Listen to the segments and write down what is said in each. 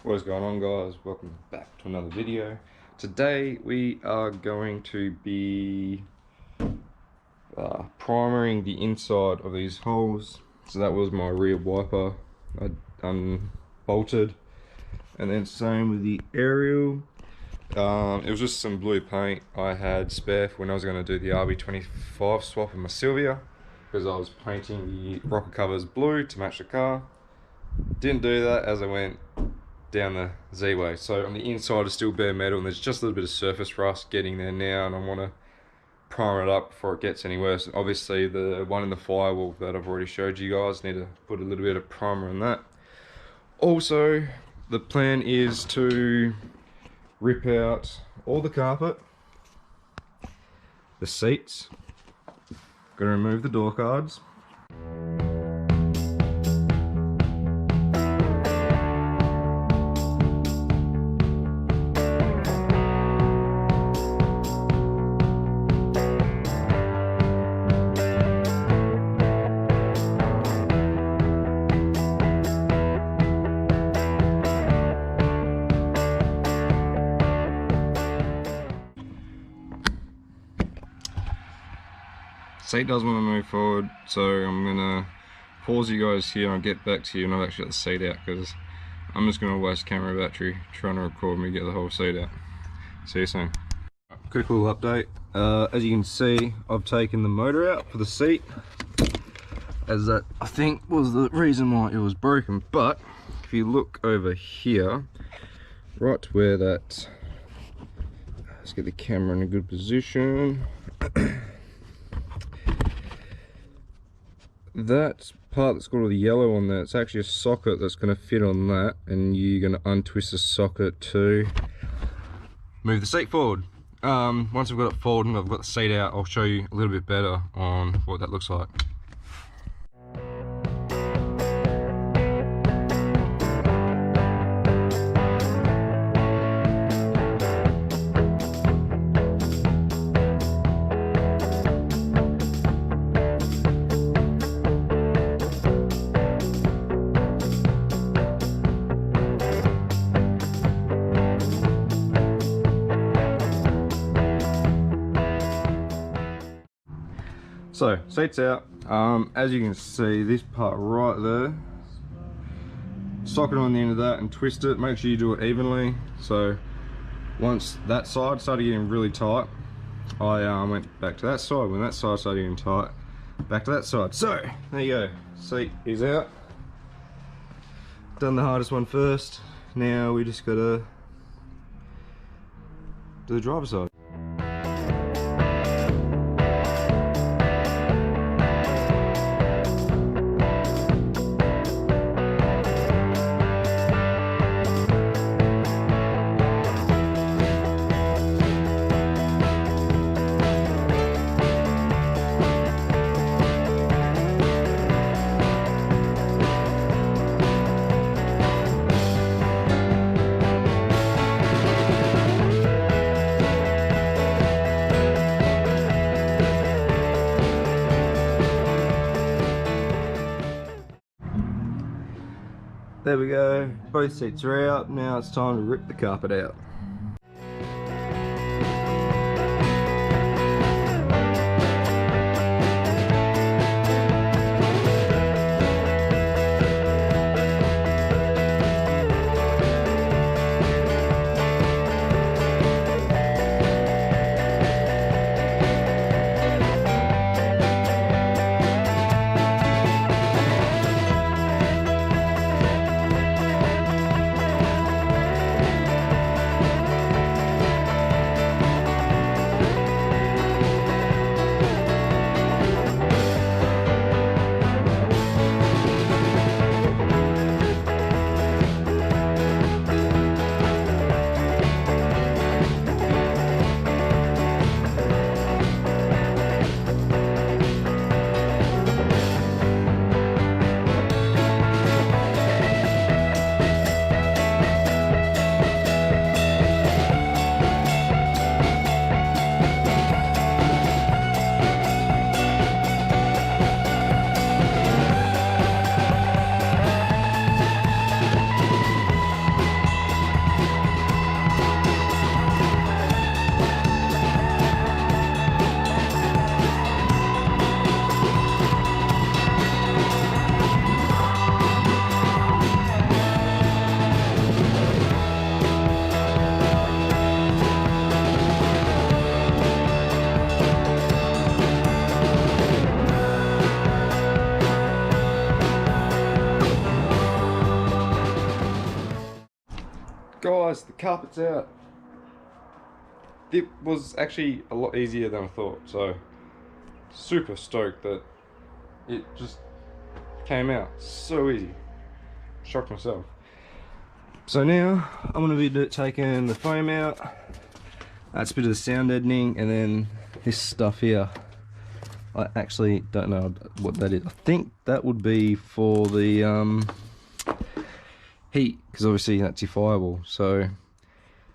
What is going on, guys? Welcome back to another video. Today we are going to be primering the inside of these holes. So that was my rear wiper I unbolted, and then same with the aerial. It was just some blue paint I had spare for when I was going to do the RB25 swap with my Silvia, because I was painting the rocker covers blue to match the car. Didn't do that as I went down the Z-way, so on the inside is still bare metal and there's just a little bit of surface rust getting there now, and I want to prime it up before it gets any worse. Obviously the one in the firewall that I've already showed you guys, need to put a little bit of primer on that. Also, the plan is to rip out all the carpet, the seats, gonna remove the door cards. Seat does want to move forward, so I'm gonna pause you guys here and I'll get back to you when I've actually got the seat out, because I'm just gonna waste camera battery trying to record me get the whole seat out. See you soon. Quick little update. As you can see, I've taken the motor out for the seat, as that I think was the reason why it was broken. But if you look over here, right where that, let's get the camera in a good position. That part that's got all the yellow on there, it's actually a socket that's going to fit on that, and you're going to untwist the socket to move the seat forward. Once I've got it forward and I've got the seat out, I'll show you a little bit better on what that looks like. So, seat's out. As you can see, this part right there, socket on the end of that and twist it. Make sure you do it evenly. So once that side started getting really tight, I went back to that side. When that side started getting tight, back to that side. So there you go, seat is out. Done the hardest one first. Now we just gotta do the driver's side. There we go, both seats are out. Now it's time to rip the carpet out. Guys, the carpet's out. It was actually a lot easier than I thought, so super stoked that it just came out so easy. Shocked myself. So now I'm going to be taking the foam out. That's a bit of the sound deadening, and then this stuff here. I actually don't know what that is. I think that would be for the heat, because obviously that's your firewall. So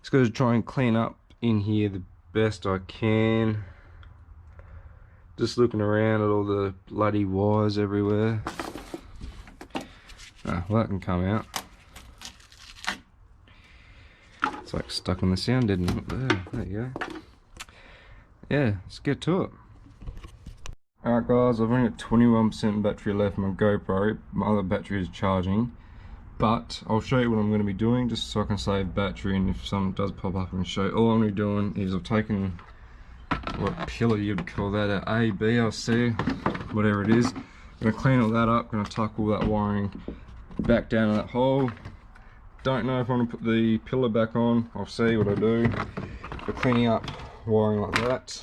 just got to try and clean up in here the best I can. Just looking around at all the bloody wires everywhere. Ah, well, that can come out. It's like stuck on the sound deadening. There you go. Yeah, let's get to it. Alright guys, I've only got 21% battery left on my GoPro. My other battery is charging. But I'll show you what I'm going to be doing just so I can save battery, and if something does pop up I can show you. All I'm going to be doing is I've taken, what pillar you'd call that, A, B, or C, whatever it is. I'm going to clean all that up, going to tuck all that wiring back down in that hole. Don't know if I want to put the pillar back on, I'll see what I do. But cleaning up wiring like that.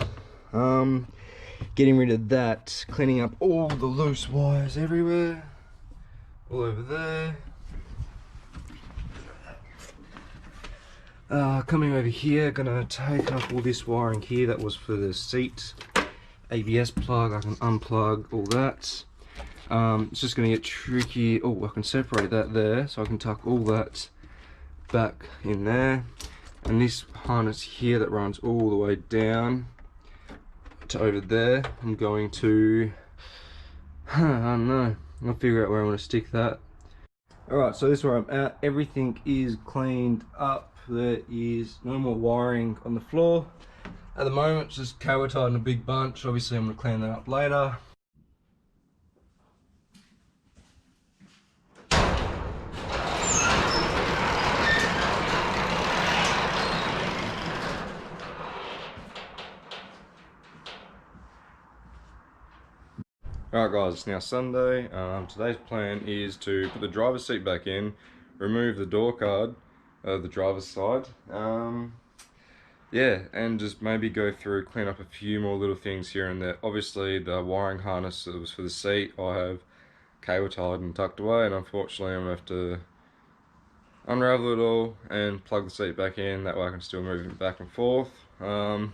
Getting rid of that, cleaning up all the loose wires everywhere, all over there. Coming over here, gonna take up all this wiring here that was for the seat, ABS plug. I can unplug all that. It's just gonna get tricky. Oh, I can separate that there, so I can tuck all that back in there. And this harness here that runs all the way down to over there, I'm going to, I don't know, I'll figure out where I want to stick that. Alright, so this is where I'm at. Everything is cleaned up. There is no more wiring on the floor. At the moment, it's just Kawatide in a big bunch. Obviously, I'm going to clean that up later. Alright guys, it's now Sunday. Today's plan is to put the driver's seat back in, remove the door card of the driver's side, yeah, and just maybe go through, clean up a few more little things here and there. Obviously the wiring harness that was for the seat I have cable-tied and tucked away, and unfortunately I'm going to have to unravel it all and plug the seat back in, that way I can still move it back and forth. Not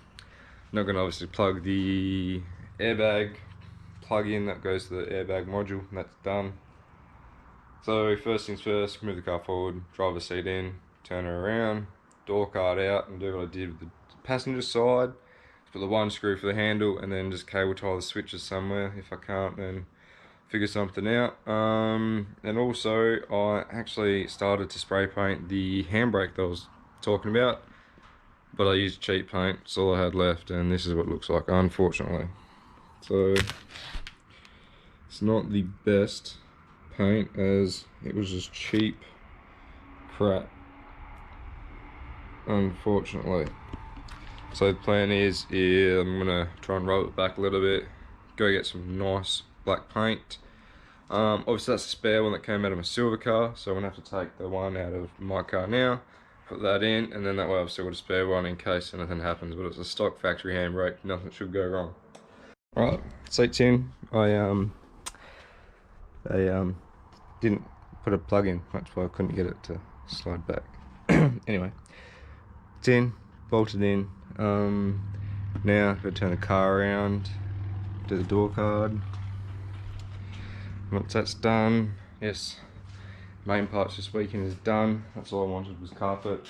going to obviously plug the airbag plug-in that goes to the airbag module, and that's done. So first things first, move the car forward, driver's seat in, turn her around, door card out, and do what I did with the passenger side. Put the one screw for the handle, and then just cable tie the switches somewhere. If I can't, then figure something out. And also I actually started to spray paint the handbrake that I was talking about, but I used cheap paint, it's all I had left, and this is what it looks like, unfortunately. So it's not the best paint, as it was just cheap crap, unfortunately. So the plan is, I'm gonna try and roll it back a little bit, go get some nice black paint. Obviously that's a spare one that came out of my silver car, so I'm gonna have to take the one out of my car now, put that in, and then that way I've still got a spare one in case anything happens. But it's a stock factory handbrake, nothing should go wrong. Alright, seat's in. I didn't put a plug in, that's why I couldn't get it to slide back. Anyway, it's in, bolted in. Now I've got to turn the car around, do the door card. Once that's done, yes, main parts this weekend is done. That's all I wanted was carpet.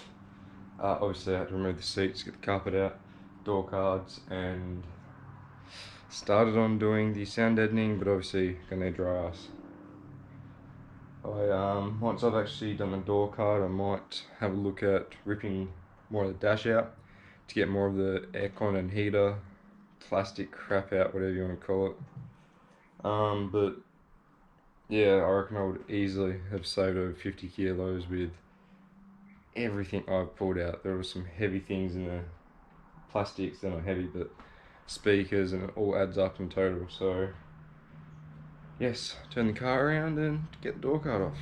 Obviously I had to remove the seats, get the carpet out, door cards, and started on doing the sound deadening, but obviously gonna need dry ice. Once I've actually done the door card, I might have a look at ripping more of the dash out to get more of the aircon and heater plastic crap out, whatever you want to call it. But yeah, I reckon I would easily have saved over 50 kilos with everything I've pulled out. There were some heavy things in the plastics, they're not heavy, but speakers, and it all adds up in total. So yes, turn the car around and get the door card off.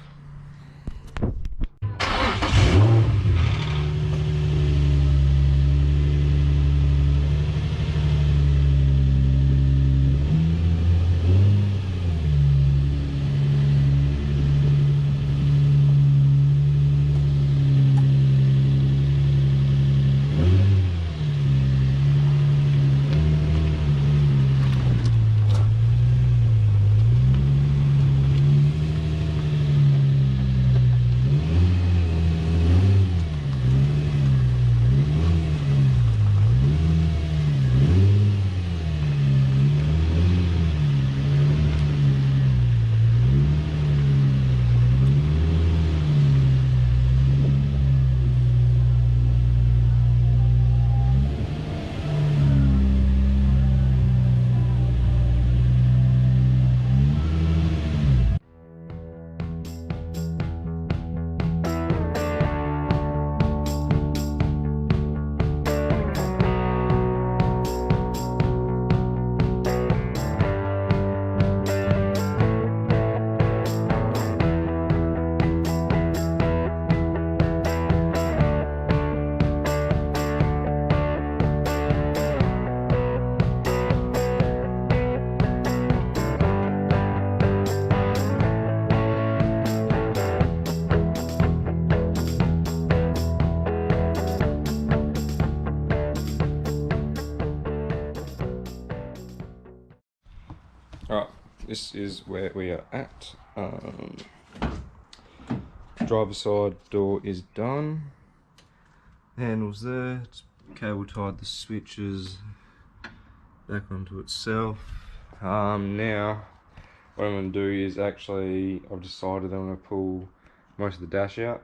this is where we are at. Driver's side door is done. Handles there. It's cable tied the switches back onto itself. Now what I'm going to do is actually, I've decided I'm going to pull most of the dash out.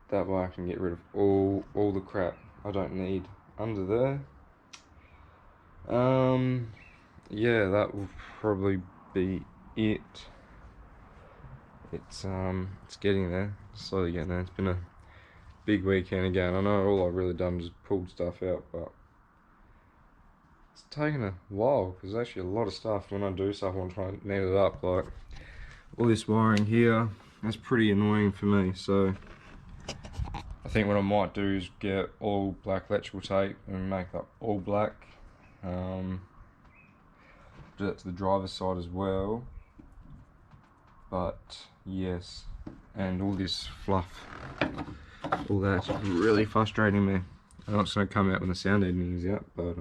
That way I can get rid of all the crap I don't need under there. Yeah, that will probably be it. It's getting there, slowly getting there. It's been a big weekend again. I know all I've really done is pulled stuff out, but it's taken a while because there's actually a lot of stuff. When I do stuff, I want to try and net it up. Like all this wiring here, that's pretty annoying for me. So I think what I might do is get all black electrical tape and make that all black. Do that to the driver's side as well. But yes, and all this fluff, all that's really frustrating me. I know it's going to come out when the sound editing is out, but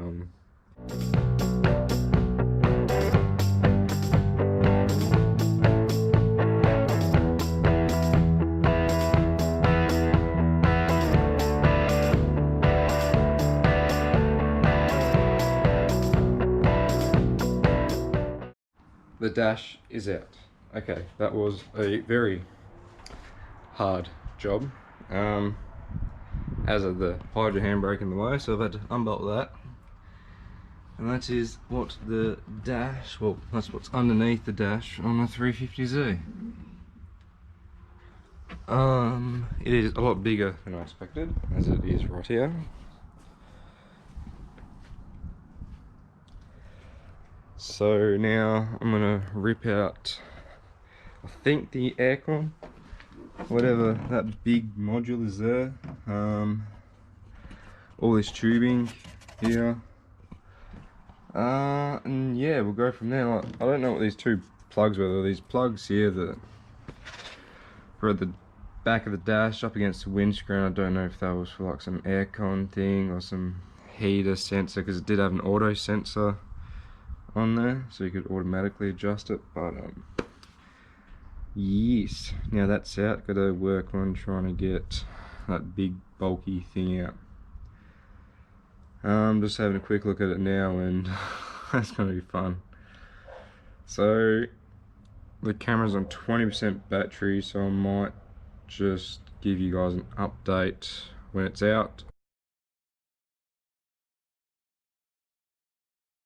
the dash is out. Okay, that was a very hard job. As of the hydro handbrake in the way, so I've had to unbolt that. And that is what the dash, well, that's what's underneath the dash on the 350Z. It is a lot bigger than I expected, as it is right here. So now I'm gonna rip out, I think, the aircon, whatever that big module is there. All this tubing here, and yeah, we'll go from there. Like, I don't know what these two plugs were. These plugs here that were at the back of the dash up against the windscreen. I don't know if that was for like some aircon thing or some heater sensor, because it did have an auto sensor on there, so you could automatically adjust it. But yes, now that's out. Got to work on trying to get that big bulky thing out. I'm just having a quick look at it now, and that's going to be fun. So the camera's on 20% battery, so I might just give you guys an update when it's out.